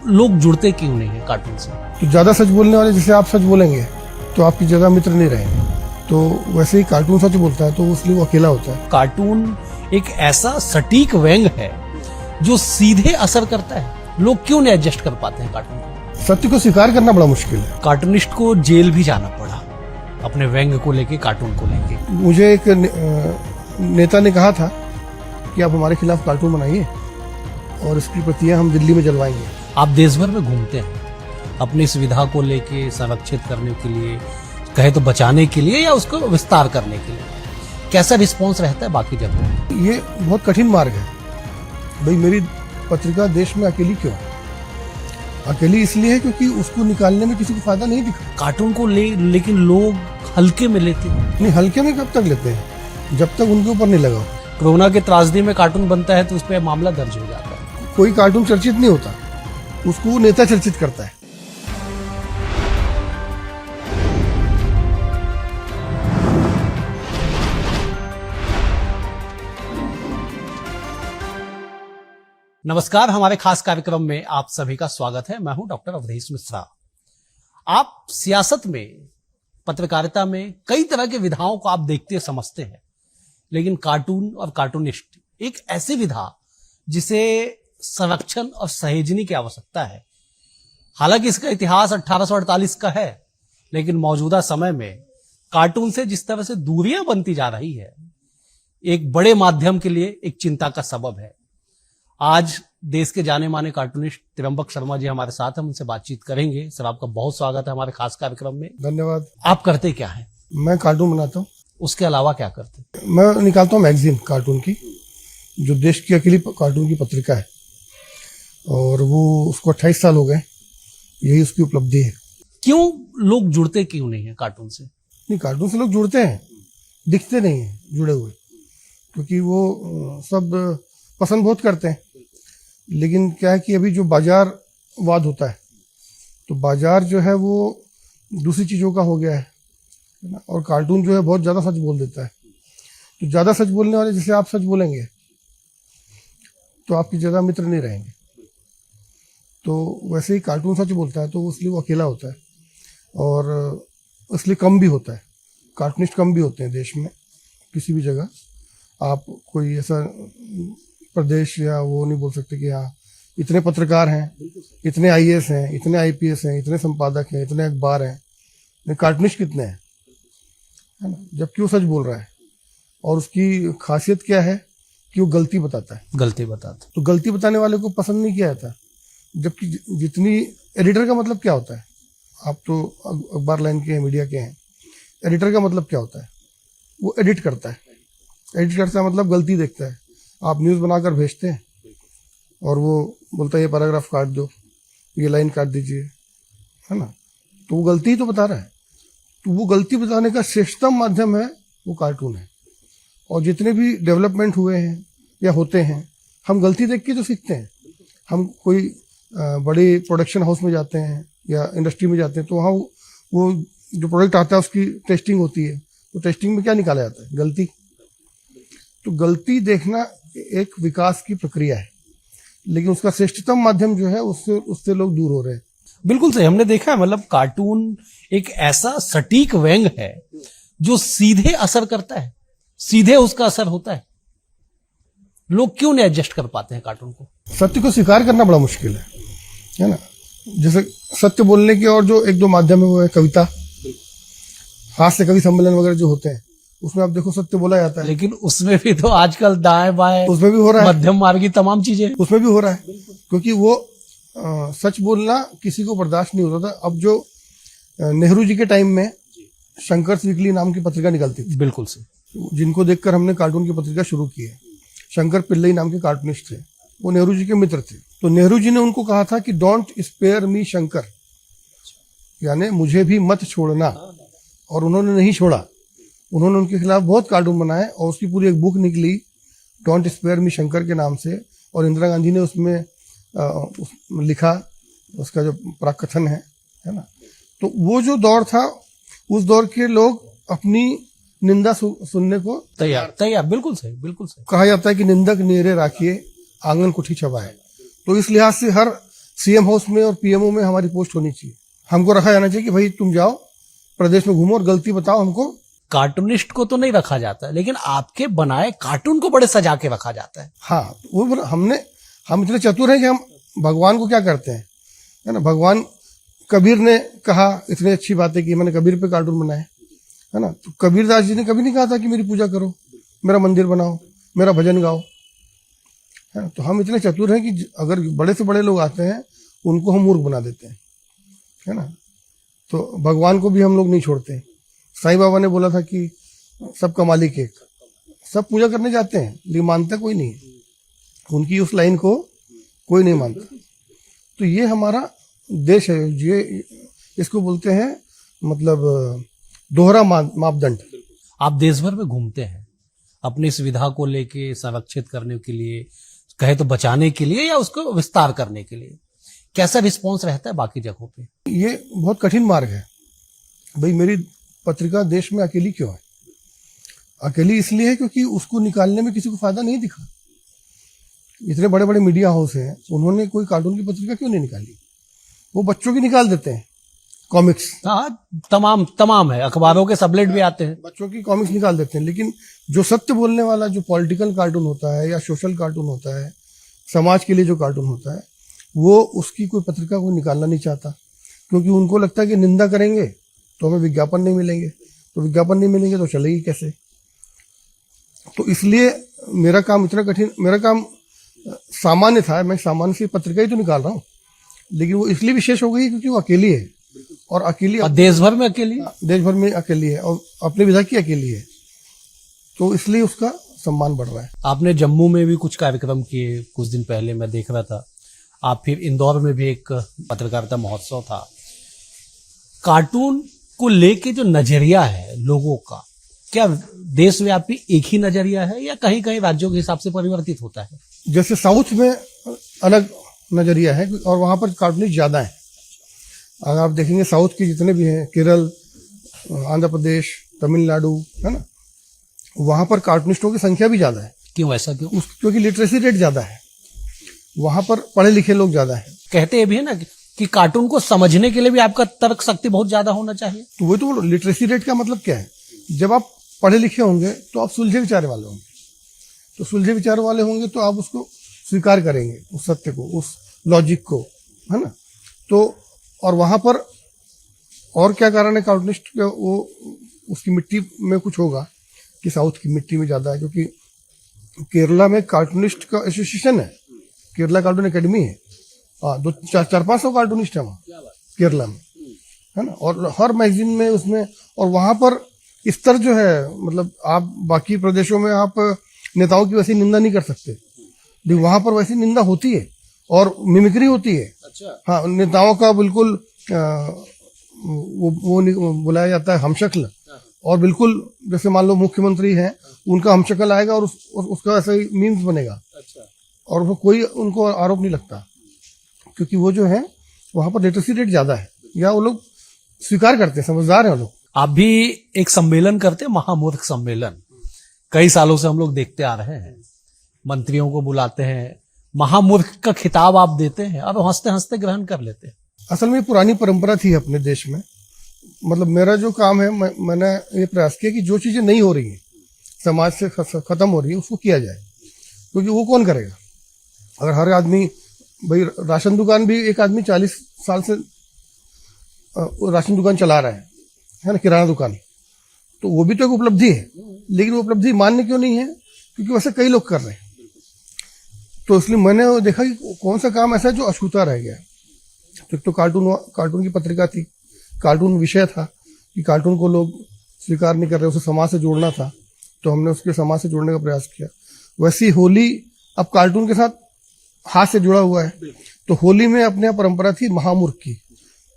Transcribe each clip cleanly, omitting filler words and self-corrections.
लोग जुड़ते क्यों नहीं है कार्टून से? तो ज्यादा सच बोलने वाले जैसे आप सच बोलेंगे तो आपके ज्यादा मित्र नहीं रहेंगे। तो वैसे ही कार्टून सच बोलता है तो इसलिए वो अकेला होता है। कार्टून एक ऐसा सटीक व्यंग है जो सीधे असर करता है। लोग क्यों नहीं एडजस्ट कर पाते हैं कार्टून को? सत्य को स्वीकार करना बड़ा मुश्किल है। कार्टूनिस्ट को जेल भी जाना पड़ा अपने व्यंग को लेके, कार्टून को लेके। मुझे एक नेता ने कहा था कि आप हमारे खिलाफ कार्टून बनाइए और इसकी प्रतियां हम दिल्ली में जलवाएंगे। आप देश भर में घूमते हैं अपनी सुविधा को लेके, संरक्षित करने के लिए, कहे तो बचाने के लिए या उसको विस्तार करने के लिए। कैसा रिस्पॉन्स रहता है बाकी जगहों? ये बहुत कठिन मार्ग है भाई। मेरी पत्रिका देश में अकेली क्यों? अकेली इसलिए है क्योंकि उसको निकालने में किसी को फायदा नहीं दिखा। कार्टून को लेकिन लोग हल्के में लेते हैं। नहीं, हल्के में कब तक लेते हैं? जब तक उनके ऊपर नहीं लगा। कोरोना के त्रासदी में कार्टून बनता है तो उस पर मामला दर्ज हो जाता है। कोई कार्टून चर्चित नहीं होता, उसको नेता चर्चित करता है। नमस्कार, हमारे खास कार्यक्रम में आप सभी का स्वागत है। मैं हूं डॉक्टर अवधेश मिश्रा। आप सियासत में, पत्रकारिता में कई तरह के विधाओं को आप देखते समझते हैं, लेकिन कार्टून और कार्टूनिस्ट एक ऐसी विधा जिसे संरक्षण और सहेजने की आवश्यकता है। हालांकि इसका इतिहास 1848 का है, लेकिन मौजूदा समय में कार्टून से जिस तरह से दूरियां बनती जा रही है, एक बड़े माध्यम के लिए एक चिंता का सबब है। आज देश के जाने माने कार्टूनिस्ट त्र्यंबक शर्मा जी हमारे साथ हैं, उनसे बातचीत करेंगे। सर, आपका बहुत स्वागत है हमारे खास कार्यक्रम में। धन्यवाद। आप करते क्या है? मैं कार्टून बनाता हूँ। उसके अलावा क्या करते? मैं निकालता हूँ मैगजीन कार्टून की, जो देश की अकेली कार्टून की पत्रिका है, और वो उसको 28 साल हो गए। यही उसकी उपलब्धि है। क्यों लोग जुड़ते क्यों नहीं है कार्टून से? नहीं, कार्टून से लोग जुड़ते हैं, दिखते नहीं है जुड़े हुए, क्योंकि वो सब पसंद बहुत करते हैं। लेकिन क्या है कि अभी जो बाजारवाद होता है, तो बाजार जो है वो दूसरी चीज़ों का हो गया है ना, और कार्टून जो है बहुत ज़्यादा सच बोल देता है। तो ज़्यादा सच बोलने वाले जैसे आप सच बोलेंगे तो आपके ज़्यादा मित्र नहीं रहेंगे। तो वैसे ही कार्टून सच बोलता है तो इसलिए वो अकेला होता है, और इसलिए कम भी होता है। कार्टूनिस्ट कम भी होते हैं देश में। किसी भी जगह आप कोई ऐसा प्रदेश या वो नहीं बोल सकते कि हाँ इतने पत्रकार हैं, इतने आईएएस हैं, इतने आईपीएस हैं, इतने संपादक हैं, इतने अखबार हैं, कार्टूनिस्ट कितने हैं, है ना? जबकि वो सच बोल रहा है, और उसकी खासियत क्या है कि वो गलती बताता है। गलती बताता। तो गलती बताने वाले को पसंद नहीं किया जाता। जबकि जितनी एडिटर का मतलब क्या होता है? आप तो अखबार लाइन के हैं, मीडिया के हैं। एडिटर का मतलब क्या होता है? वो एडिट करता है। एडिट करता है मतलब गलती देखता है। आप न्यूज़ बनाकर भेजते हैं और वो बोलता है ये पैराग्राफ काट दो, ये लाइन काट दीजिए, है ना? तो वो गलती ही तो बता रहा है। तो वो गलती बताने का श्रेष्ठतम माध्यम है वो कार्टून है। और जितने भी डेवलपमेंट हुए हैं या होते हैं, हम गलती देख के तो सीखते हैं। हम कोई बड़ी प्रोडक्शन हाउस में जाते हैं या इंडस्ट्री में जाते हैं, तो वहाँ वो जो प्रोडक्ट आता है उसकी टेस्टिंग होती है। तो टेस्टिंग में क्या निकाला जाता है? गलती। तो गलती देखना एक विकास की प्रक्रिया है, लेकिन उसका श्रेष्ठतम माध्यम जो है उससे लोग दूर हो रहे हैं। बिल्कुल सही, हमने देखा है। मतलब कार्टून एक ऐसा सटीक व्यंग है जो सीधे असर करता है, सीधे उसका असर होता है। लोग क्यों नहीं एडजस्ट कर पाते हैं कार्टून को? सत्य को स्वीकार करना बड़ा मुश्किल है ना? जैसे सत्य बोलने की और जो एक दो माध्यम है वो है कविता, हास्य कवि सम्मेलन वगैरह जो होते हैं, उसमें आप देखो सत्य बोला जाता है। लेकिन उसमें भी तो आजकल दाएं बाएं, उसमें भी हो रहा है, मध्यम मार्गी तमाम चीजें उसमें भी हो रहा है, क्योंकि वो सच बोलना किसी को बर्दाश्त नहीं होता था। अब जो नेहरू जी के टाइम में शंकर्स वीकली नाम की पत्रिका निकलती थी, बिल्कुल से, जिनको देखकर हमने कार्टून की पत्रिका शुरू की है। शंकर पिल्लई नाम के कार्टूनिस्ट थे, वो नेहरू जी के मित्र थे। तो नेहरू जी ने उनको कहा था कि डोंट स्पेयर मी शंकर, यानी मुझे भी मत छोड़ना, और उन्होंने नहीं छोड़ा। उन्होंने उनके खिलाफ बहुत कार्टून बनाए और उसकी पूरी एक बुक निकली डोंट स्पेयर मी शंकर के नाम से, और इंदिरा गांधी ने उसमें लिखा उसका जो प्राकथन है ना। तो वो जो दौर था, उस दौर के लोग अपनी निंदा सुनने को तैयार। बिल्कुल सही, बिल्कुल सही। कहा जाता है कि निंदक नेरे राखिए आंगन कुठी छबाए। तो इस लिहाज से हर सीएम हाउस में और पीएमओ में हमारी पोस्ट होनी चाहिए। हमको रखा जाना चाहिए कि भाई तुम जाओ प्रदेश में घूमो और गलती बताओ हमको। कार्टूनिस्ट को तो नहीं रखा जाता, लेकिन आपके बनाए कार्टून को बड़े सजा के रखा जाता है। हाँ, वो हम इतने चतुर हैं कि हम भगवान को क्या करते हैं, है ना, भगवान कबीर ने कहा, इतनी अच्छी बातें की, मैंने कबीर पे कार्टून बनाए, है ना। तो कबीरदास जी ने कभी नहीं कहा था कि मेरी पूजा करो, मेरा मंदिर बनाओ, मेरा भजन गाओ, है ना। तो हम इतने चतुर हैं कि अगर बड़े से बड़े लोग आते हैं उनको हम मूर्ख बना देते हैं, है ना। तो भगवान को भी हम लोग नहीं छोड़ते। साईं बाबा ने बोला था कि सबका मालिक एक, सब पूजा करने जाते हैं लेकिन मानता कोई नहीं है, उनकी उस लाइन को कोई नहीं मानता। तो ये हमारा देश है, ये इसको बोलते हैं मतलब दोहरा मापदंड। आप देश भर में घूमते हैं अपनी सुविधा को लेके, संरक्षित करने के लिए, कहे तो बचाने के लिए या उसको विस्तार करने के लिए, कैसा रिस्पॉन्स रहता है बाकी जगहों पे? ये बहुत कठिन मार्ग है भाई। मेरी पत्रिका देश में अकेली क्यों है? अकेली इसलिए है क्योंकि उसको निकालने में किसी को फायदा नहीं दिखा। इतने बड़े बड़े मीडिया हाउस हैं, उन्होंने कोई कार्टून की पत्रिका क्यों नहीं निकाली? वो बच्चों की निकाल देते हैं, कॉमिक्स। हाँ, तमाम है, अखबारों के सबलेट भी आते हैं, बच्चों की कॉमिक्स निकाल देते हैं। लेकिन जो सत्य बोलने वाला, जो पॉलिटिकल कार्टून होता है या सोशल कार्टून होता है, समाज के लिए जो कार्टून होता है, वो उसकी कोई पत्रिका को निकालना नहीं चाहता, क्योंकि उनको लगता है कि निंदा करेंगे तो हमें विज्ञापन नहीं मिलेंगे, तो विज्ञापन नहीं मिलेंगे तो चलेगी कैसे। तो इसलिए मेरा काम इतना कठिन, मेरा काम सामान्य था, मैं सामान्य से पत्रिका ही तो निकाल रहा हूँ, लेकिन वो इसलिए विशेष हो गई क्योंकि वो अकेली है, और अकेली, और देश भर में अकेली, देश भर में अकेली है, और अपने विधा की अकेली है, तो इसलिए उसका सम्मान बढ़ रहा है। आपने जम्मू में भी कुछ कार्यक्रम किए, कुछ दिन पहले मैं देख रहा था। आप फिर इंदौर में भी एक पत्रकारिता महोत्सव था। कार्टून को लेके जो नजरिया है लोगों का, क्या देशव्यापी एक ही नजरिया है या कहीं कहीं राज्यों के हिसाब से परिवर्तित होता है? जैसे साउथ में अलग नजरिया है और वहां पर कार्टूनिस्ट ज्यादा है। अगर आप देखेंगे साउथ के जितने भी हैं, केरल, आंध्र प्रदेश, तमिलनाडु, है ना, वहां पर कार्टूनिस्टों की संख्या भी ज्यादा है। क्यों, ऐसा क्यों? क्योंकि लिटरेसी रेट ज्यादा है, वहां पर पढ़े लिखे लोग ज्यादा है। कहते भी है ना कि कार्टून को समझने के लिए भी आपका तर्क शक्ति बहुत ज्यादा होना चाहिए। तो वही तो लिटरेसी रेट का मतलब क्या है? जब आप पढ़े लिखे होंगे तो आप सुलझे विचार वाले होंगे, तो सुलझे विचार वाले होंगे तो आप उसको स्वीकार करेंगे, उस सत्य को, उस लॉजिक को, है ना। तो और वहां पर और क्या कारण है कार्टूनिस्ट का? वो उसकी मिट्टी में कुछ होगा कि साउथ की मिट्टी में ज्यादा है, क्योंकि केरला में कार्टूनिस्ट का एसोसिएशन है, केरला कार्टून एकेडमी है। दो चार 500 कार्टूनिस्ट है वहाँ केरला में, है ना, और हर मैगजीन में उसमें। और वहां पर स्तर जो है, मतलब आप बाकी प्रदेशों में आप नेताओं की वैसी निंदा नहीं कर सकते, लेकिन वहां पर वैसी निंदा होती है और मिमिक्री होती है। अच्छा। हाँ, नेताओं का बिल्कुल वो बुलाया जाता है हमशक्ल, और बिल्कुल जैसे मान लो मुख्यमंत्री हैं, उनका हमशक्ल आएगा और उसका ऐसा ही मीम्स बनेगा। अच्छा। और वो कोई उनको आरोप नहीं लगता, क्योंकि वो जो है वहां पर लिटरेसी रेट ज्यादा है, या वो लोग स्वीकार करते हैं, समझदार है वो लोग। आप भी एक सम्मेलन करते हैं, महामूर्ख सम्मेलन, कई सालों से हम लोग देखते आ रहे हैं। मंत्रियों को बुलाते हैं, महामूर्ख का खिताब आप देते हैं और हंसते हंसते ग्रहण कर लेते हैं। असल में पुरानी परंपरा थी अपने देश में। मतलब मेरा जो काम है, मैंने ये प्रयास किया कि जो चीजें नहीं हो रही हैं, समाज से खत्म हो रही है, उसको किया जाए, क्योंकि वो कौन करेगा? अगर हर आदमी, भाई राशन दुकान भी एक आदमी 40 साल से राशन दुकान चला रहा है ना, किराना दुकान, तो वो भी तो एक उपलब्धि है, लेकिन वो उपलब्धि मान्य क्यों नहीं है? क्योंकि वैसे कई लोग कर रहे हैं। तो इसलिए मैंने देखा कि कौन सा काम ऐसा है जो अछूता रह गया। तो कार्टून की पत्रिका थी, कार्टून विषय था कि कार्टून को लोग स्वीकार नहीं कर रहे, उसे समाज से जोड़ना था, तो हमने उसके समाज से जोड़ने का प्रयास किया। वैसी होली अब कार्टून के साथ हाथ से जुड़ा हुआ है। तो होली में अपने यहाँ परंपरा थी महामूर्ख की।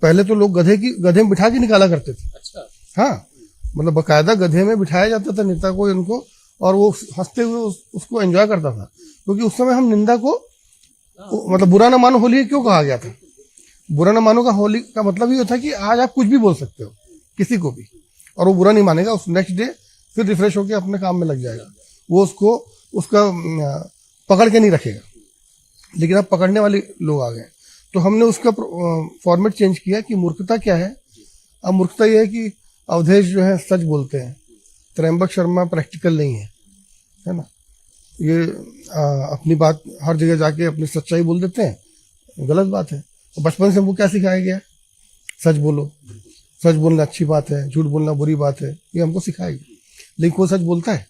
पहले तो लोग गधे में बिठा के निकाला करते थे। अच्छा। हाँ, मतलब बकायदा गधे में बिठाया जाता था नेता को, इनको, और वो हंसते हुए उसको एंजॉय करता था, क्योंकि उस समय हम निंदा को, मतलब बुरा ना मानो होली क्यों कहा गया था? बुरा ना मानो का होली का मतलब ये था कि आज आप कुछ भी बोल सकते हो किसी को भी, और वो बुरा नहीं मानेगा। उस नेक्स्ट डे फिर रिफ्रेश होकर अपने काम में लग जाएगा, वो उसका पकड़ के नहीं रखेगा। लेकिन अब पकड़ने वाले लोग आ गए, तो हमने उसका फॉर्मेट चेंज किया कि मूर्खता क्या है। अब मूर्खता यह है कि अवधेश जो है सच बोलते हैं, त्रयंबक शर्मा प्रैक्टिकल नहीं है ना। ये अपनी बात हर जगह जाके अपनी सच्चाई बोल देते हैं, गलत बात है। तो बचपन से हमको क्या सिखाया गया? सच बोलो, सच बोलना अच्छी बात है, झूठ बोलना बुरी बात है, ये हमको सिखाया गया। लेकिन कोई सच बोलता है?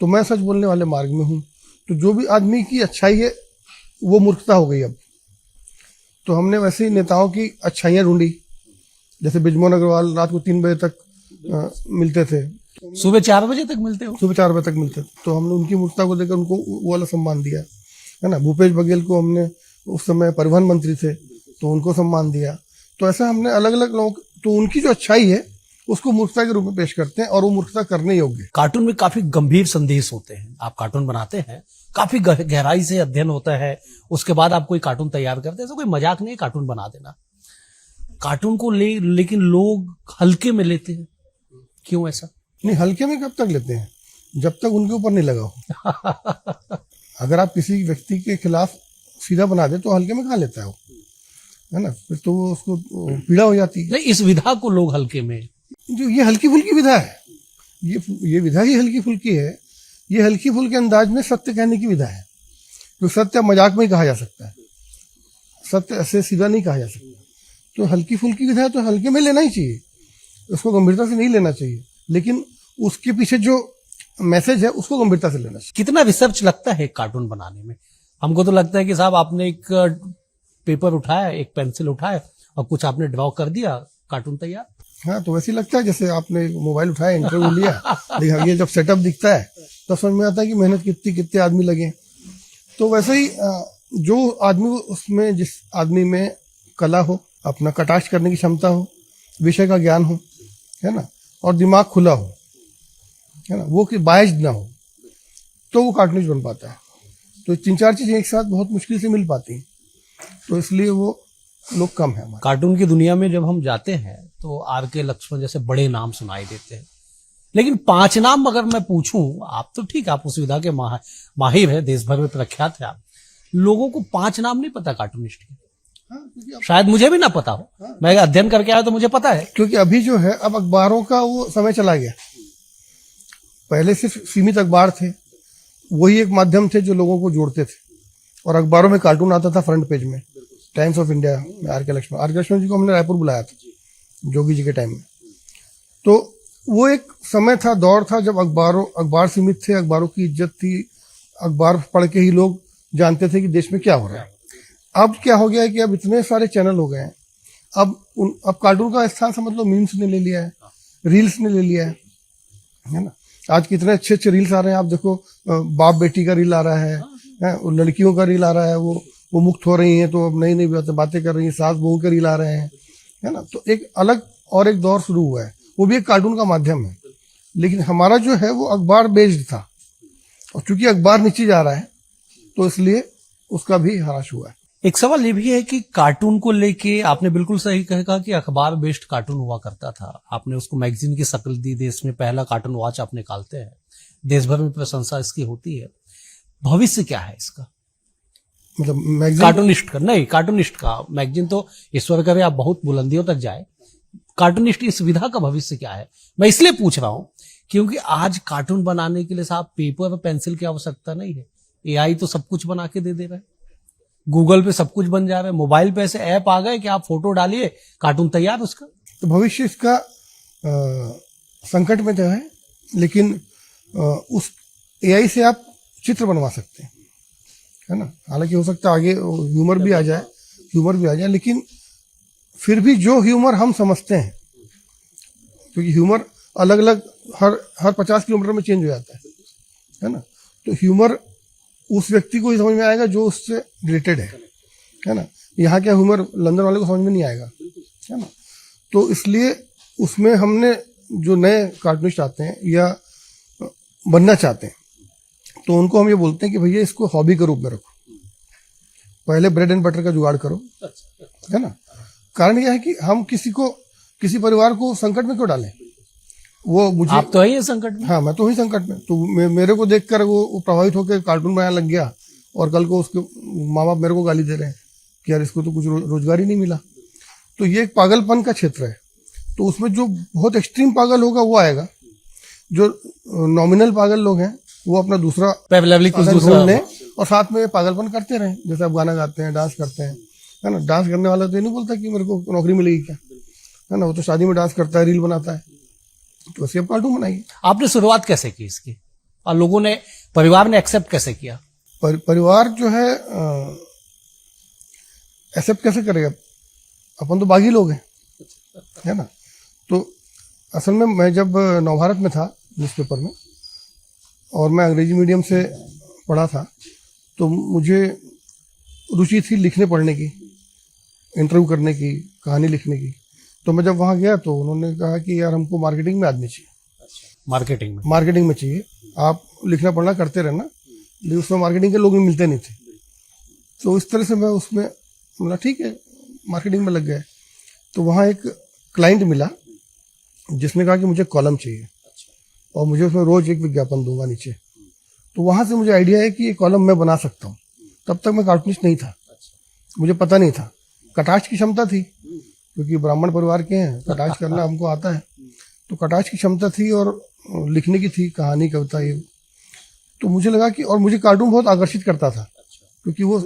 तो मैं सच बोलने वाले मार्ग में हूँ। तो जो भी आदमी की अच्छाई है वो मूर्खता हो गई अब। तो हमने वैसे ही नेताओं की अच्छाइयाँ ढूंढी, जैसे बिजमोहन अग्रवाल रात को 3 बजे तक मिलते थे, सुबह 4 बजे तक मिलते हो? सुबह 4 बजे तक मिलते थे। तो हमने उनकी मूर्खता को देखकर उनको वो वाला सम्मान दिया, है ना। भूपेश बघेल को हमने, उस समय परिवहन मंत्री थे, तो उनको सम्मान दिया। तो ऐसा हमने अलग अलग लोग, तो उनकी जो अच्छाई है उसको मूर्खता के रूप में पेश करते हैं, और वो मूर्खता करने योग्य है। कार्टून में काफी गंभीर संदेश होते हैं। आप कार्टून बनाते हैं, काफी गहराई से अध्ययन होता है, उसके बाद आप कोई कार्टून तैयार करते हैं। ऐसा कोई मजाक नहीं है कार्टून बना देना। कार्टून को लेकिन लोग हल्के में लेते हैं, क्यों ऐसा? नहीं, हल्के में कब तक लेते हैं? जब तक उनके ऊपर नहीं लगा हो। अगर आप किसी व्यक्ति के खिलाफ सीधा बना दे तो हल्के में कहाँ लेता है वो, है ना। फिर तो उसको पीड़ा हो जाती है। नहीं, इस विधा को लोग हल्के में, जो ये हल्की फुल्की विधा है, ये विधा ही हल्की फुल्की है। ये हल्की फुल्के अंदाज में सत्य कहने की विधा है। तो सत्य मजाक में ही कहा जा सकता है, सत्य ऐसे सीधा नहीं कहा जा सकता। तो हल्की फुल्की विधा है तो हल्के में लेना ही चाहिए, उसको गंभीरता से नहीं लेना चाहिए। लेकिन उसके पीछे जो मैसेज है उसको गंभीरता से लेना चाहिए। कितना रिसर्च लगता है कार्टून बनाने में? हमको तो लगता है कि साहब आपने एक पेपर उठाया, एक पेंसिल उठाया और कुछ आपने ड्रॉ कर दिया, कार्टून तैयार। हाँ, तो वैसे ही लगता है जैसे आपने मोबाइल उठाया, इंटरव्यू लिया, देखा ये जब सेटअप दिखता है तो समझ में आता है कि मेहनत कितने आदमी लगे। तो वैसे ही जो आदमी उसमें, जिस आदमी में कला हो, अपना कटाक्ष करने की क्षमता हो, विषय का ज्ञान हो, है ना, और दिमाग खुला हो, है ना, वो कि बायस्ड ना हो, तो वो कार्टूनिस्ट बन पाता है। तो 3-4 चीजें एक साथ बहुत मुश्किल से मिल पाती हैं, तो इसलिए वो लोग कम है हमारे। कार्टून की दुनिया में जब हम जाते हैं तो आर.के. लक्ष्मण जैसे बड़े नाम सुनाई देते हैं, लेकिन 5 नाम अगर मैं पूछूं, आप तो ठीक, आप उस विधा के माहिर है, देश भर में प्रख्यात है आप, लोगों को 5 नाम नहीं पता कार्टूनिस्ट के। शायद मुझे भी ना पता हो, मैं अध्ययन करके आया तो मुझे पता है। क्योंकि अभी जो है, अब अखबारों का वो समय चला गया। पहले सिर्फ सीमित अखबार थे, वही एक माध्यम थे जो लोगों को जोड़ते थे, और अखबारों में कार्टून आता था फ्रंट पेज में। टाइम्स ऑफ इंडिया में आर.के. लक्ष्मण जी को हमने रायपुर बुलाया था जोगी जी के टाइम में। तो वो एक समय था, दौर था, जब अखबार सीमित थे, अखबारों की इज्जत थी, अखबार पढ़ के ही लोग जानते थे कि देश में क्या हो रहा है। अब क्या हो गया है कि अब इतने सारे चैनल हो गए हैं, अब कार्टून का स्थान समझ लो मीम्स ने ले लिया है, रील्स ने ले लिया है ना। आज कितने अच्छे अच्छे रील्स आ रहे हैं, आप देखो, बाप बेटी का रील आ रहा है, लड़कियों का रील आ रहा है, वो मुक्त हो रही हैं तो अब नई नई बातें कर रही हैं, सास बहू के रील आ रहे हैं, है ना। तो एक अलग और एक दौर शुरू हुआ है, वो भी एक कार्टून का माध्यम है। लेकिन हमारा जो है वो अखबार बेस्ड था, और चूंकि अखबार नीचे जा रहा है तो इसलिए उसका भी ह्रास हुआ है। एक सवाल ये भी है कि कार्टून को लेके आपने बिल्कुल सही कहा कि अखबार बेस्ड कार्टून हुआ करता था, आपने उसको मैगजीन की शक्ल दी, देश में पहला कार्टून वॉच आप निकालते हैं, देश भर में प्रशंसा इसकी होती है। भविष्य क्या है इसका, मतलब मैगजीन, कार्टूनिस्ट का मैगजीन तो ईश्वर करे आप बहुत बुलंदियों तक जाए, कार्टूनिस्ट इस विधा का भविष्य क्या है? मैं इसलिए पूछ रहा हूं क्योंकि आज कार्टून बनाने के लिए साहब पेपर और पेंसिल की आवश्यकता नहीं है, एआई तो सब कुछ बना के दे रहा है, गूगल पे सब कुछ बन जा रहा है, मोबाइल पे ऐसे ऐप आ गए कि आप फोटो डालिए, कार्टून तैयार उसका। तो भविष्य इसका संकट में तो है, लेकिन उस एआई से आप चित्र बनवा सकते हैं, है ना। हालांकि हो सकता है आगे ह्यूमर भी आ जाए, लेकिन फिर भी जो ह्यूमर हम समझते हैं, क्योंकि ह्यूमर अलग अलग हर 50 किलोमीटर में चेंज हो जाता है ना। तो ह्यूमर उस व्यक्ति को ही समझ में आएगा जो उससे रिलेटेड है ना। यहाँ क्या ह्यूमर लंदन वाले को समझ में नहीं आएगा, है ना। तो इसलिए उसमें हमने जो नए कार्टूनिस्ट आते हैं या बनना चाहते हैं, तो उनको हम ये बोलते हैं कि भैया इसको हॉबी के रूप में रखो, पहले ब्रेड एंड बटर का जुगाड़ करो, है ना। कारण यह है कि हम किसी परिवार को संकट में क्यों डालें। वो मुझे, आप तो है संकट में। हाँ, मैं तो ही संकट में। तो मेरे को देखकर वो प्रभावित होकर कार्टून बनाने लग गया, और कल को उसके माँ बाप मेरे को गाली दे रहे हैं कि यार इसको तो कुछ रोजगार ही नहीं मिला। तो ये एक पागलपन का क्षेत्र है। तो उसमें जो बहुत एक्सट्रीम पागल होगा वो आएगा, जो नॉमिनल पागल लोग हैं वो अपना दूसरा कुछ साधन दूसरा ढूंढ लें और साथ में पागलपन करते रहें। जैसे आप गाना गाते हैं, डांस करते हैं, है ना। डांस करने वाला तो ये नहीं बोलता कि मेरे को नौकरी मिलेगी क्या, है ना। वो तो शादी में डांस करता है, रील बनाता है। तो ऐसे आप कार्टून बनाइए। आपने शुरुआत कैसे की इसकी, और लोगों ने, परिवार ने एक्सेप्ट कैसे किया? परिवार जो है एक्सेप्ट कैसे करेगा, अपन तो बागी लोग हैं, है ना। तो असल में मैं जब नवभारत में था न्यूज़पेपर में, और मैं अंग्रेजी मीडियम से पढ़ा था, तो मुझे रुचि थी लिखने पढ़ने की, इंटरव्यू करने की, कहानी लिखने की। तो मैं जब वहाँ गया तो उन्होंने कहा कि यार हमको मार्केटिंग में आदमी चाहिए। मार्केटिंग में चाहिए, आप लिखना पढ़ना करते रहना, लेकिन उसमें मार्केटिंग के लोग भी मिलते नहीं थे। तो इस तरह से मैं उसमें बोला ठीक है, मार्केटिंग में लग गए। तो वहाँ एक क्लाइंट मिला जिसने कहा कि मुझे कॉलम चाहिए और मुझे उसमें रोज एक विज्ञापन दूंगा नीचे। तो वहाँ से मुझे आइडिया है कि ये कॉलम मैं बना सकता हूँ। तब तक मैं कार्टूनिस्ट नहीं था, मुझे पता नहीं था। कटाक्ष की क्षमता थी, क्योंकि ब्राह्मण परिवार के हैं, कटाक्ष करना हमको आता है। तो कटाक्ष की क्षमता थी और लिखने की थी, कहानी, कविता, ये। तो मुझे लगा कि, और मुझे कार्टून बहुत आकर्षित करता था, क्योंकि वो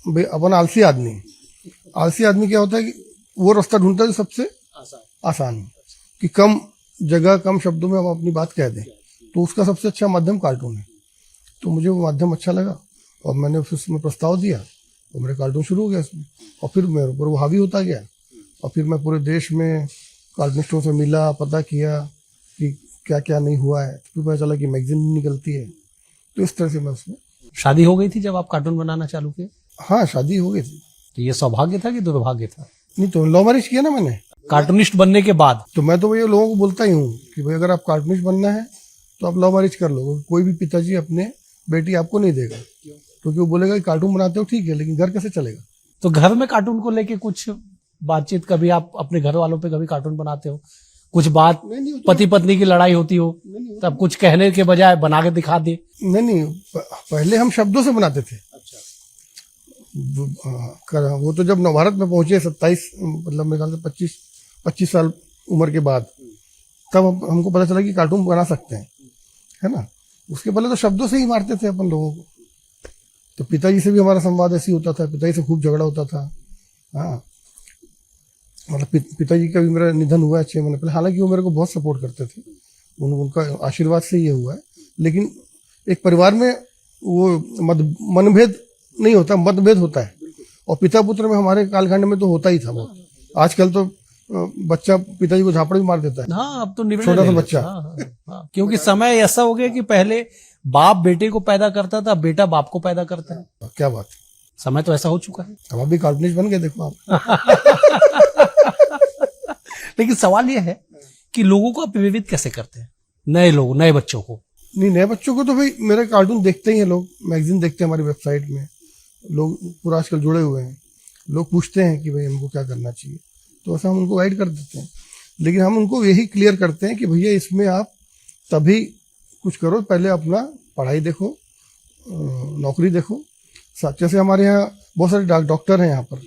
अपन आलसी आदमी क्या होता है कि वो रास्ता ढूंढता है जो सबसे आसान हो, कि कम जगह कम शब्दों में हम अपनी बात कह दें। तो उसका सबसे अच्छा माध्यम कार्टून है। तो मुझे वो माध्यम अच्छा लगा और मैंने उसमें प्रस्ताव दिया और मेरा कार्टून शुरू हो गया इसमें। और फिर मेरे ऊपर वो हावी होता गया और फिर मैं पूरे देश में कार्टूनिस्टों से मिला, पता किया कि क्या क्या नहीं हुआ है। फिर पता चला कि मैगजीन निकलती है। तो इस तरह से मैं उसमें। शादी हो गई थी जब आप कार्टून बनाना चालू किए? हाँ, शादी हो गई थी। तो ये सौभाग्य था कि दुर्भाग्य था? नहीं, तो लव मैरिज किया ना मैंने कार्टूनिस्ट बनने के बाद। तो मैं तो भैया लोगों को बोलता ही हूँ कि भाई अगर आप कार्टूनिस्ट बनना है तो आप लव मैरिज कर लो। कोई भी पिताजी अपने बेटी आपको नहीं देगा, क्योंकि वो बोलेगा कि कार्टून बनाते हो ठीक है, लेकिन घर कैसे चलेगा। तो घर में कार्टून को लेके कुछ बातचीत, कभी आप अपने घर वालों पे कभी कार्टून बनाते हो, कुछ बात पति पत्नी की लड़ाई होती हो, तब कुछ कहने के बजाय बना के दिखा दे? नहीं, पहले हम शब्दों से बनाते थे। वो तो जब नवभारत में पहुंचे 27, मतलब मेरे ख्याल से 25 साल उम्र के बाद, तब हमको पता चला कि कार्टून बना सकते हैं, है ना। उसके पहले तो शब्दों से ही मारते थे अपन लोगों को। तो पिताजी से भी हमारा संवाद ऐसे होता था, पिताजी से खूब झगड़ा होता था। हाँ, मतलब पिताजी का भी मेरा निधन हुआ है 6 महीने पहले। हालांकि वो मेरे को बहुत सपोर्ट करते थे, उनका आशीर्वाद से ये हुआ है। लेकिन एक परिवार में वो मनभेद नहीं होता, मतभेद होता है। और पिता पुत्र में हमारे कालखंड में तो होता ही था बहुत। आजकल तो बच्चा पिताजी को झापड़ भी मार देता है। हाँ, अब तो छोटा सा बच्चा। हाँ, क्योंकि समय ऐसा हो गया कि पहले बाप बेटे को पैदा करता था, बेटा बाप को पैदा करता है। क्या बात, समय तो ऐसा हो चुका है। हम अभी कार्टूनिस्ट बन गए, देखो आप। लेकिन सवाल यह है कि लोगों को आप प्रेरित कैसे करते हैं, नए बच्चों को? नहीं, नए बच्चों को तो भाई मेरे कार्टून देखते ही हैं लोग, मैगजीन देखते हैं हमारी वेबसाइट में, लोग पूरा आजकल जुड़े हुए हैं। लोग पूछते हैं कि भाई हमको क्या करना चाहिए, तो ऐसा हम उनको गाइड कर देते हैं। लेकिन हम उनको यही क्लियर करते हैं कि भैया इसमें आप तभी कुछ करो, पहले अपना पढ़ाई देखो, नौकरी देखो। जैसे हमारे यहाँ बहुत सारे डॉक्टर हैं, यहाँ पर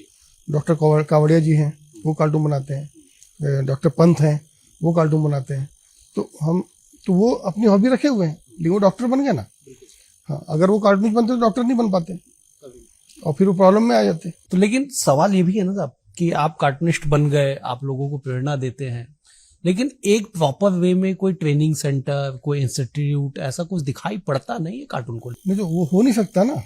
डॉक्टर कावड़िया जी हैं, वो कार्टून बनाते हैं। डॉक्टर पंत हैं, वो कार्टून बनाते हैं। तो वो अपनी हॉबी रखे हुए हैं, लेकिन वो डॉक्टर बन गए ना। हाँ, अगर वो कार्टूनिस्ट बनते तो डॉक्टर नहीं बन पाते और फिर वो प्रॉब्लम में आ जाते। तो लेकिन सवाल ये भी है ना साहब कि आप कार्टूनिस्ट बन गए, आप लोगों को प्रेरणा देते हैं, लेकिन एक प्रॉपर वे में कोई ट्रेनिंग सेंटर, कोई इंस्टीट्यूट, ऐसा कुछ दिखाई पड़ता नहीं है कार्टून को? नहीं, तो वो हो नहीं सकता ना।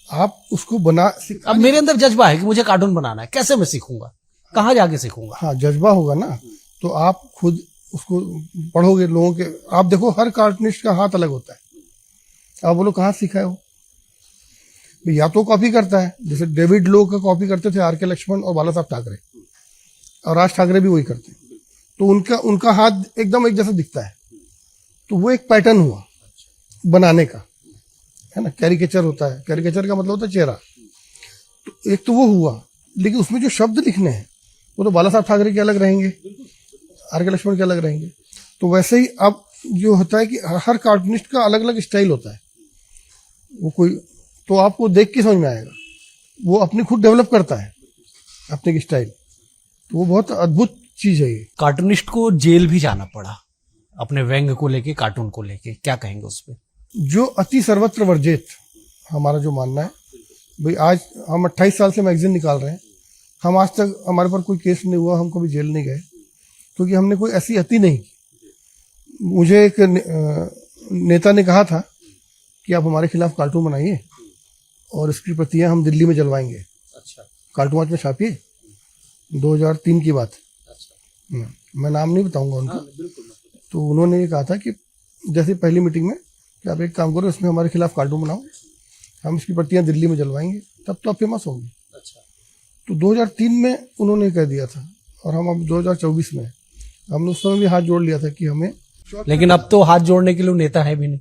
आप उसको अब मेरे अंदर जज्बा है कि मुझे कार्टून बनाना है, कैसे मैं सीखूंगा, कहाँ जाके सीखूंगा? हाँ, जज्बा होगा ना, तो आप खुद उसको पढ़ोगे लोगों के। आप देखो, हर कार्टूनिस्ट का हाथ अलग होता है। आप बोलो कहाँ सीखा है वो? या तो कॉपी करता है, जैसे डेविड लो का कॉपी करते थे आर के लक्ष्मण और बाला साहब ठाकरे, और राज ठाकरे भी वही करते हैं। तो उनका हाथ एकदम एक जैसा दिखता है। तो वो एक पैटर्न हुआ बनाने का, है ना। कैरिकेचर होता है, कैरिकेचर का मतलब होता है चेहरा। तो एक तो वो हुआ, लेकिन उसमें जो शब्द लिखने हैं वो तो बाला साहब ठाकरे के अलग रहेंगे, आर के लक्ष्मण के अलग रहेंगे। तो वैसे ही अब जो होता है कि हर कार्टूनिस्ट का अलग अलग स्टाइल होता है। वो कोई तो आपको देख के समझ में आएगा वो अपनी खुद डेवलप करता है अपने स्टाइल। तो वो बहुत अद्भुत चीज है ये। कार्टूनिस्ट को जेल भी जाना पड़ा अपने व्यंग को लेके, कार्टून को लेके, क्या कहेंगे उस पे? जो अति सर्वत्र वर्जित, हमारा जो मानना है भाई, आज हम 28 साल से मैगजीन निकाल रहे हैं, हम आज तक हमारे पर कोई केस नहीं हुआ, हम कभी जेल नहीं गए, क्योंकि हमने कोई ऐसी अति नहीं की। मुझे एक नेता ने कहा था कि आप हमारे खिलाफ कार्टून बनाइए और इसकी प्रतियां हम दिल्ली में जलवाएंगे। अच्छा। कार्टून आज में छापिए, 2003 की बात। अच्छा। मैं नाम नहीं बताऊंगा उनका। हाँ, बिल्कुल। तो उन्होंने ये कहा था कि जैसे पहली मीटिंग में कि आप एक काम करो, इसमें हमारे खिलाफ कार्टून बनाओ, हम इसकी प्रतियां दिल्ली में जलवाएंगे, तब तो आप फेमस होंगे। अच्छा। तो 2003 में उन्होंने कह दिया था, और हम अब 2024 में, हमने उस समय भी हाथ जोड़ लिया था कि हमें। लेकिन अब तो हाथ जोड़ने के लिए नेता है भी नहीं,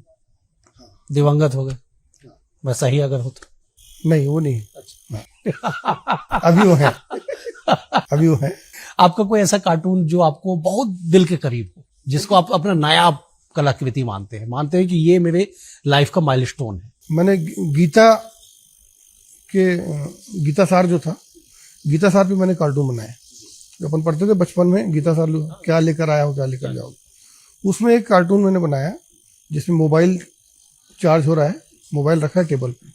दिवंगत हो गए। वैसा ही अगर हो तो नहीं, वो नहीं। अच्छा। अभी वो है, अभी वो है। आपका कोई ऐसा कार्टून जो आपको बहुत दिल के करीब हो, जिसको आप अपना नायाब कलाकृति मानते हैं कि ये मेरे लाइफ का माइलस्टोन है? मैंने गीता सार जो था, गीता सार पे मैंने कार्टून बनाए। जो अपन पढ़ते थे बचपन में, गीता सार क्या लेकर आया हो क्या लेकर जाओ, उसमें एक कार्टून मैंने बनाया जिसमें मोबाइल चार्ज हो रहा है, मोबाइल रखा है टेबल पे,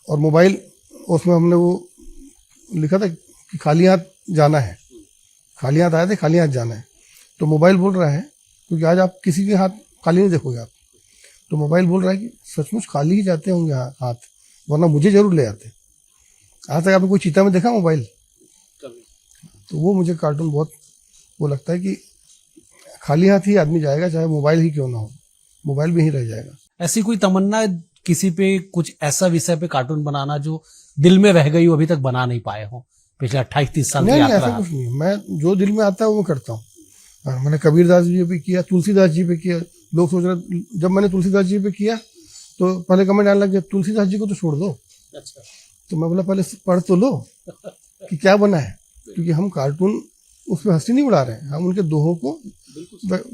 और मोबाइल, उसमें हमने वो लिखा था कि खाली हाथ जाना है, खाली हाथ आए थे, खाली हाथ जाना है। तो मोबाइल बोल रहा है, क्योंकि आज आप किसी के हाथ खाली नहीं देखोगे आप, तो मोबाइल बोल रहा है कि सचमुच खाली ही जाते होंगे हाथ, वरना मुझे जरूर ले आते। आज तक आपने कोई चीता में देखा मोबाइल? तो वो मुझे कार्टून बहुत वो लगता है कि खाली हाथ ही आदमी जाएगा, चाहे मोबाइल ही क्यों ना हो, मोबाइल भी ही रह जाएगा। ऐसी कोई तमन्ना है किसी पे, कुछ ऐसा विषय पे कार्टून बनाना जो दिल में रह गई हो, अभी तक बना नहीं पाए हो पिछले 28-30 साल की नहीं, यात्रा? ऐसा कुछ नहीं, मैं जो दिल में आता है वो मैं करता हूँ। मैंने कबीरदास जी पे किया, तुलसीदास जी पे किया। लोग सोच रहे, जब मैंने तुलसीदास जी पे किया तो पहले कमेंट आने लगे, तुलसीदास जी को तो छोड़ दो। अच्छा। तो मैं बोला पहले पढ़ तो लो कि क्या बना है, क्योंकि हम कार्टून उसमें हंसी नहीं उड़ा रहे हैं, हम उनके दोहों को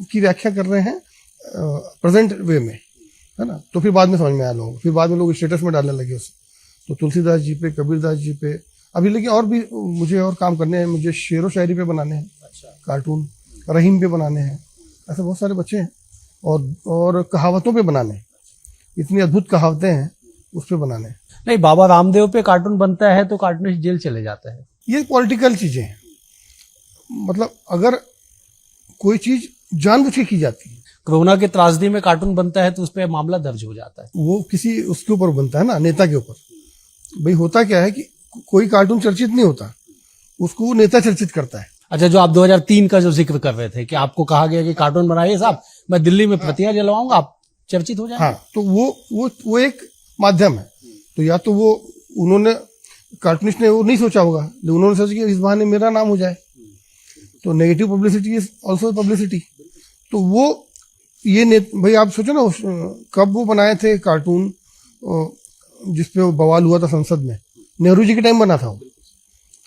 की व्याख्या कर रहे हैं प्रेजेंट वे में, है ना। तो फिर बाद में समझ में आया लोगों, फिर बाद में लोग स्टेटस में डालने लगे उसे। तो तुलसीदास जी पे, कबीरदास जी पे अभी, लेकिन और भी मुझे और काम करने हैं, मुझे शेरो शायरी पे बनाने हैं। अच्छा। कार्टून रहीम पे बनाने हैं, ऐसे बहुत सारे बच्चे हैं, और कहावतों पे बनाने हैं, इतनी अद्भुत कहावतें हैं उस पे बनाने हैं। नहीं, बाबा रामदेव पे कार्टून बनता है तो कार्टूनिस्ट जेल चले जाता है। ये पॉलिटिकल चीजें हैं, मतलब अगर कोई चीज जानबूझ के की जाती है, कोरोना के त्रासदी में कार्टून बनता है तो उस पर मामला दर्ज हो जाता है। वो किसी उसके ऊपर बनता है ना, नेता के ऊपर। भाई होता क्या है कि कोई कार्टून चर्चित नहीं होता, उसको वो नेता चर्चित करता है। अच्छा, जो आप 2003 का जो जिक्र कर रहे थे कि आपको कहा गया कि कार्टून बनाइए साहब, मैं दिल्ली में प्रतियां जलवाऊंगा, आप चर्चित हो जाएंगे। हाँ, तो वो एक माध्यम है। तो या तो वो उन्होंने, कार्टूनिस्ट ने वो नहीं सोचा होगा, लेकिन उन्होंने सोचा कि इस बहाने मेरा नाम हो जाए, तो negative publicity is also publicity. तो वो ये भाई आप सोचो ना, कब वो बनाए थे कार्टून जिसपे वो बवाल हुआ था संसद में, नेहरू जी के टाइम बना था वो,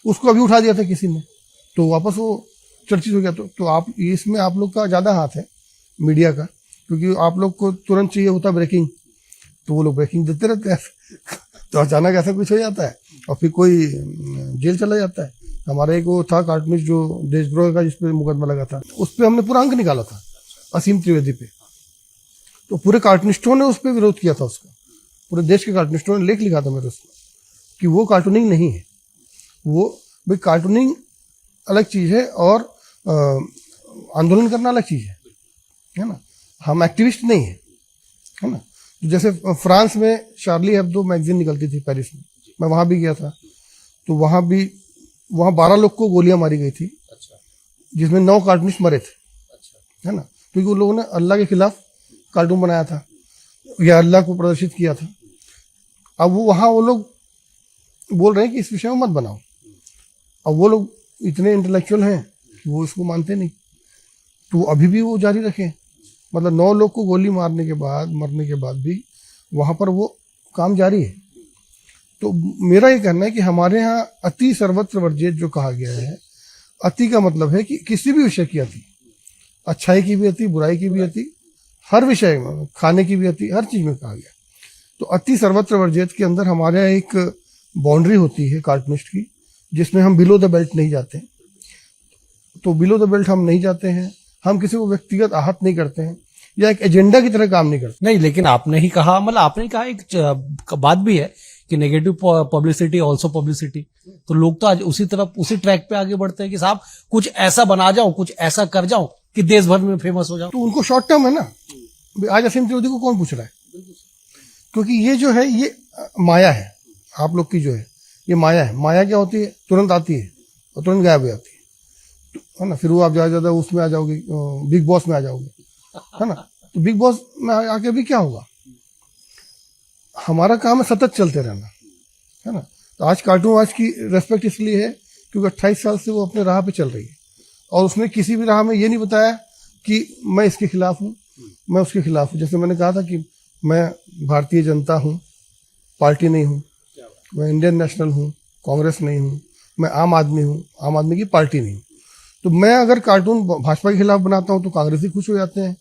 उसको अभी उठा दिया था किसी ने, तो वापस वो चर्चित हो गया। तो आप इसमें आप लोग का ज्यादा हाथ है, मीडिया का, क्योंकि आप लोग को तुरंत चाहिए होता ब्रेकिंग, तो वो लोग ब्रेकिंग देते रहते हैं तो अचानक ऐसा कुछ हो जाता है और फिर कोई जेल चला जाता है। हमारा एक वो था कार्टूनिस्ट जो देशद्रोह का, जिसपे मुकदमा लगा था, उस पर हमने पूरा अंक निकाला था असीम त्रिवेदी पे। तो पूरे कार्टूनिस्टों ने उस पर विरोध किया था, उसका पूरे देश के कार्टूनिस्टों ने लेख लिखा था मेरे उसमें कि वो कार्टूनिंग नहीं है। वो भाई कार्टूनिंग अलग चीज है और आंदोलन करना अलग चीज है ना। हम एक्टिविस्ट नहीं है ना। जैसे फ्रांस में शार्ली हेब्दो मैगजीन निकलती थी पेरिस में, मैं वहां भी गया था, तो वहां 12 लोग को गोलियां मारी गई थी। अच्छा। जिसमें 9 कार्टूनिस्ट मरे थे। अच्छा। है ना, क्योंकि उन लोगों ने अल्लाह के खिलाफ कार्टून बनाया था या अल्लाह को प्रदर्शित किया था। अब वो लोग बोल रहे हैं कि इस विषय में मत बनाओ। अब वो लोग इतने इंटेलेक्चुअल हैं कि वो इसको मानते नहीं, तो अभी भी वो जारी रखें। मतलब 9 लोग को गोली मरने के बाद भी वहां पर वो काम जारी है। तो मेरा ये कहना है कि हमारे यहाँ अति सर्वत्र वर्जित जो कहा गया है, अति का मतलब है कि किसी भी विषय की अति, अच्छाई की भी अति, बुराई की भी अति, हर विषय में, खाने की भी अति, हर चीज में कहा गया तो अति सर्वत्र वर्जित के अंदर हमारे एक बाउंड्री होती है कार्टूनिस्ट की, जिसमें हम बिलो द बेल्ट नहीं जाते। तो बिलो द बेल्ट हम नहीं जाते हैं, हम किसी को व्यक्तिगत आहत नहीं करते हैं या एक एजेंडा की तरह काम नहीं करते। नहीं, लेकिन आपने ही कहा, मतलब आपने कहा एक बात भी है कि नेगेटिव पब्लिसिटी ऑल्सो पब्लिसिटी। तो लोग तो आज उसी तरफ उसी ट्रैक पे आगे बढ़ते हैं कि साहब कुछ ऐसा बना जाओ, कुछ ऐसा कर जाओ कि देश भर में फेमस हो जाओ। तो उनको शॉर्ट टर्म है ना। आज असीम त्रिवेदी को कौन पूछ रहा है? क्योंकि ये जो है ये माया है, आप लोग की जो है ये माया है। माया क्या होती है? तुरंत आती है और तुरंत गायब हो जाती है, है ना। फिर वो आप ज्यादा उसमें आ जाओगे, बिग बॉस में आ जाओगे, है ना। तो बिग बॉस में आके भी क्या होगा? हमारा काम है सतत चलते रहना, है ना। तो आज कार्टून आज की रेस्पेक्ट इसलिए है क्योंकि 28 साल से वो अपने राह पे चल रही है और उसने किसी भी राह में ये नहीं बताया कि मैं इसके खिलाफ हूँ, मैं उसके खिलाफ हूँ। जैसे मैंने कहा था कि मैं भारतीय जनता हूँ, पार्टी नहीं हूँ, मैं इंडियन नेशनल हूँ, कांग्रेस नहीं हूँ, मैं आम आदमी हूँ, आम आदमी की पार्टी नहीं हूँ। तो मैं अगर कार्टून भाजपा के खिलाफ बनाता हूँ तो कांग्रेसी खुश हो जाते हैं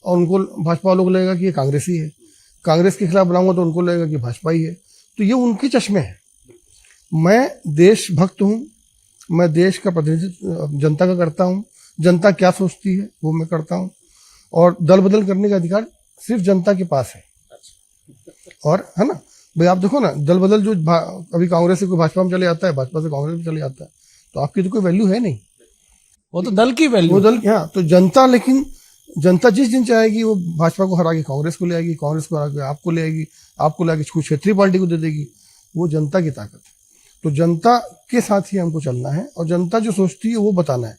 और उनको भाजपा वालों को लगेगा कि ये कांग्रेसी है। कांग्रेस के खिलाफ बनाऊंगा तो उनको लगेगा कि भाजपा ही है। तो ये उनके चश्मे हैं। मैं देशभक्त हूँ, मैं देश का प्रतिनिधित्व जनता का करता हूँ, जनता क्या सोचती है वो मैं करता हूँ और दल बदल करने का अधिकार सिर्फ जनता के पास है। और है ना भाई, आप देखो ना, दल बदल जो अभी कांग्रेस से कोई भाजपा में चले जाता है, भाजपा से कांग्रेस में चले जाता है, तो आपकी तो कोई वैल्यू है नहीं। वो तो दल की वैल्यू, वो दल, हाँ। तो जनता, लेकिन जनता जिस दिन चाहेगी वो भाजपा को हरा के कांग्रेस को ले आएगी, कांग्रेस को हरा के आपको ले आएगी, आपको ला के कुछ क्षेत्रीय पार्टी को दे देगी। वो जनता की ताकत है। तो जनता के साथ ही हमको चलना है और जनता जो सोचती है वो बताना है,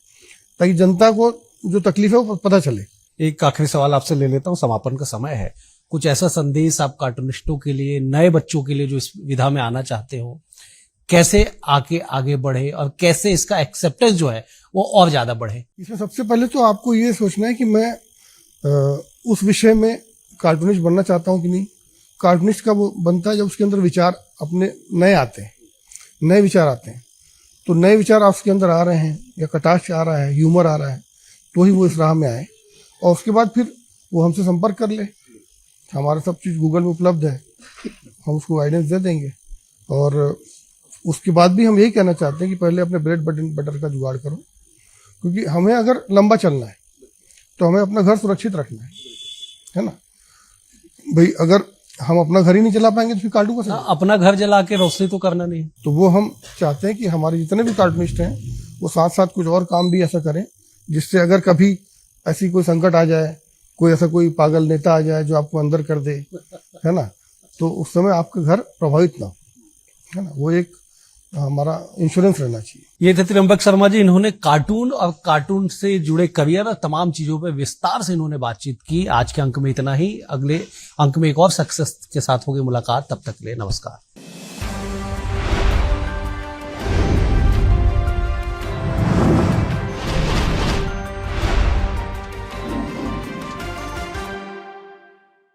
ताकि जनता को जो तकलीफ है वो पता चले। एक आखिरी सवाल आपसे ले लेता हूँ, समापन का समय है। कुछ ऐसा संदेश आप कार्टूनिस्टों के लिए, नए बच्चों के लिए जो इस विधा में आना चाहते हो, कैसे आगे बढ़े और कैसे इसका एक्सेप्टेंस जो है वो और ज्यादा बढ़े? इसमें सबसे पहले तो आपको ये सोचना है कि मैं उस विषय में कार्टूनिस्ट बनना चाहता हूँ कि नहीं। कार्टूनिस्ट का वो बनता है जब उसके अंदर विचार अपने नए आते हैं, नए विचार आते हैं। तो नए विचार आप उसके अंदर आ रहे हैं या कटाक्ष आ रहा है, ह्यूमर आ रहा है, तो ही वो इस राह में आए। और उसके बाद फिर वो हमसे संपर्क कर ले। हमारा सब चीज़ गूगल में उपलब्ध है, हम उसको गाइडेंस दे देंगे। और उसके बाद भी हम यही कहना चाहते हैं कि पहले अपने ब्रेड बटर का जुगाड़ करो, क्योंकि हमें अगर लंबा चलना है तो हमें अपना घर सुरक्षित रखना है ना भाई। अगर हम अपना घर ही नहीं चला पाएंगे तो फिर कार्टून का अपना घर जला के रोशनी तो करना नहीं। तो वो हम चाहते हैं कि हमारे जितने भी कार्टूनिस्ट हैं वो साथ साथ कुछ और काम भी ऐसा करें जिससे अगर कभी ऐसी कोई संकट आ जाए, कोई ऐसा कोई पागल नेता आ जाए जो आपको अंदर कर दे, है ना, तो उस समय आपका घर प्रभावित ना हो, है ना। वो एक हमारा इंश्योरेंस रहना चाहिए। ये थे त्र्यंबक शर्मा जी। इन्होंने कार्टून और कार्टून से जुड़े करियर और तमाम चीजों पे विस्तार से इन्होंने बातचीत की। आज के अंक में इतना ही। अगले अंक में एक और सक्सेस के साथ होगी मुलाकात। तब तक के लिए नमस्कार।